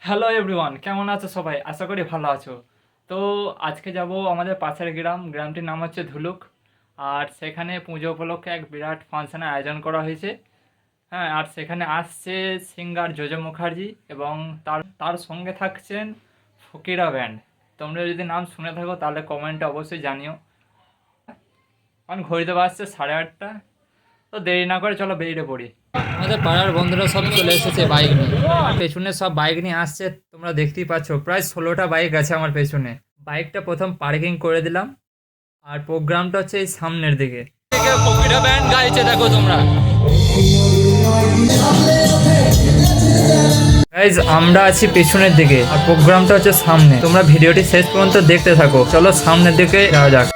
Hello everyone, কেমন আছো সবাই? আশা করি ভালো আছো। তো আজকে যাব আমাদের পাশের গ্রামটির নাম হচ্ছে ধুলুক। আর সেখানে পুজো উপলক্ষে এক বিরাট ফাংশনের আয়োজন করা হয়েছে। হ্যাঁ, আর সেখানে আসছে সিঙ্গার জোজো মুখার্জি এবং তার তার সঙ্গে থাকছেন ফকিরা ব্যান্ড। তোমরা যদি নাম শুনে থাকো তাহলে কমেন্টে অবশ্যই জানিও। কারণ ঘড়িতে বাজছে 8:30। তো দেরি না করে চলো বেরিয়ে পড়ি। আমাদের পাড়ার বন্ধুরা সব চলে এসেছে বাইক নিয়ে, আর পেছনে সব বাইক নিয়ে আসছে। তোমরা দেখতেই পাচ্ছ প্রায় 16টা বাইক আছে আমার পেছনে। বাইকটা প্রথম পার্কিং করে দিলাম, আর প্রোগ্রামটা হচ্ছে এই সামনের দিকে। ফকিরা ব্যান্ড গাইছে, দেখো তোমরা। গাইজ, আমরা আছি পেছনের দিকে আর প্রোগ্রামটা হচ্ছে সামনে। তোমরা ভিডিওটি শেষ পর্যন্ত দেখতে থাকো। চলো সামনের দিকে যাওয়া যাক।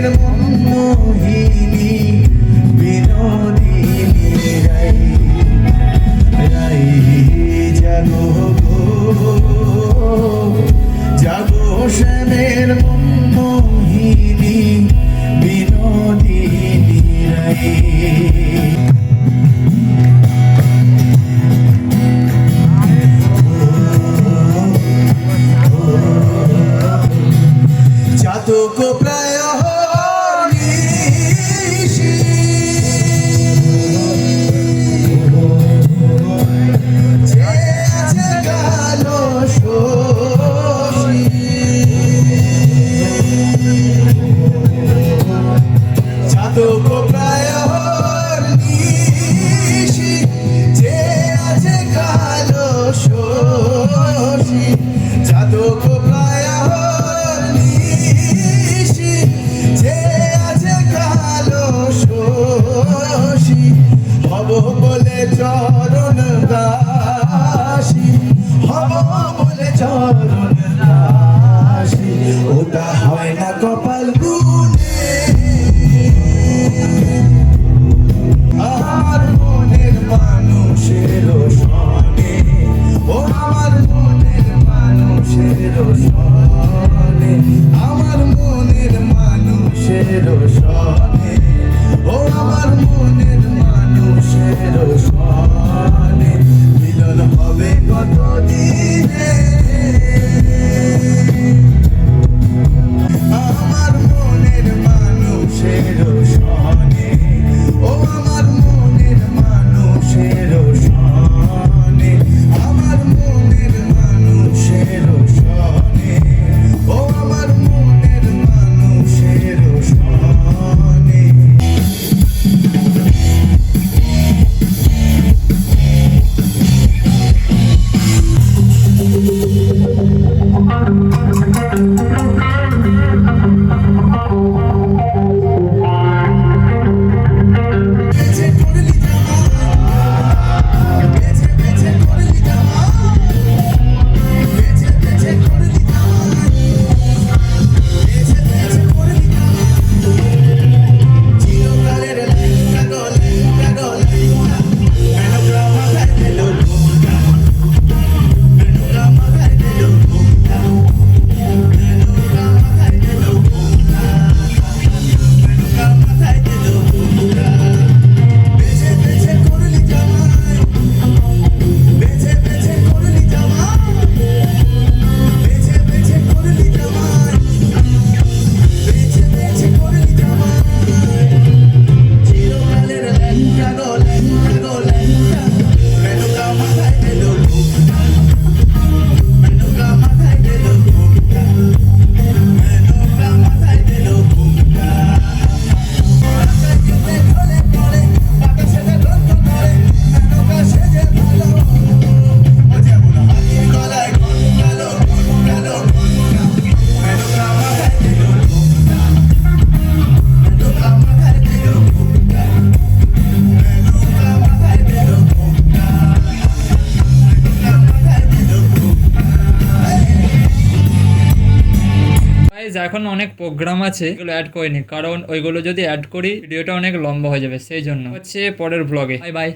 শ্যামের মনমোহিনী বিনোদিনী রাই রাই জাগো গো, জাগো শ্যামের মনমোহিনী বিনোদিনী রাই। চাতক প্রায় নিশি, যে আছে কালো শশী, চাতক প্রায় নিশি, যে আছে কালো শশী, চাতক প্রায় নিশি, যে আছে কালো শশী, হব বলে চরণ দাসী, হব বলে চরণ দাসী, ওটা হয় না কপাল গুনে। আমার মনের মানুষের সনে, ও আমার মনের মানুষের সনে, আমার মনের মানুষের সনে, ও আমার মনের মানুষের সনে, মিলন হবে কত দিনে। আমার মনের মানুষের সনে, ও আমার মনের মানুষের সনে, আমার মনের মানুষের সনে, ও আমার মনের মানুষের সনে। বেছে করলি জামাই, বেছে বেছে করলি জামাই, বেছে বেছে করলি জামাই, বেছে বেছে করলি জামাই, চিরকালের লেঙ্গা গো লেঙ্গা গো লেঙ্গা, মেনকা মাথায় দিল ঘোমটা, মেনকা মাথায় দিল ঘোমটা, মেনকা মাথায় দিল ঘোমটা, মেনকা মাথায় দিল ঘোমটা। বেছে বেছে করলি জামাই, বেছে বেছে করলি জামাই, বেছে বেছে করলি জামাই, বেছে বেছে করলি জামাই, চিরকালের লেঙ্গা গো লেঙ্গা গো লেঙ্গা, মেনকা মাথায় দিল ঘোমটা, মেনকা মাথায় দিল ঘোমটা, মেনকা মাথায় দিল ঘোমটা। আকাশে ঢলে পড়ে, বাতাসে রোদ ধরে, মেনকা সেজে ভালো, ও যেমন হাতির গলায় ঘন্টালো ঘন্টালো ঘন্টা, মেনকা মাথায় দিল ঘোমটা, মেনকা মাথায় দিল ঘোমটা, মেনকা মাথায় দিল ঘোমটা, মেনকা মাথায় দিল ঘোমটা। গাইজ এখন অনেক প্রোগ্রাম আছে, এগুলো অ্যাড করিনি কারণ ওইগুলো যদি অ্যাড করি ভিডিওটা অনেক লম্বা হয়ে যাবে, সেই জন্য হচ্ছে পরের ব্লগে। Bye bye.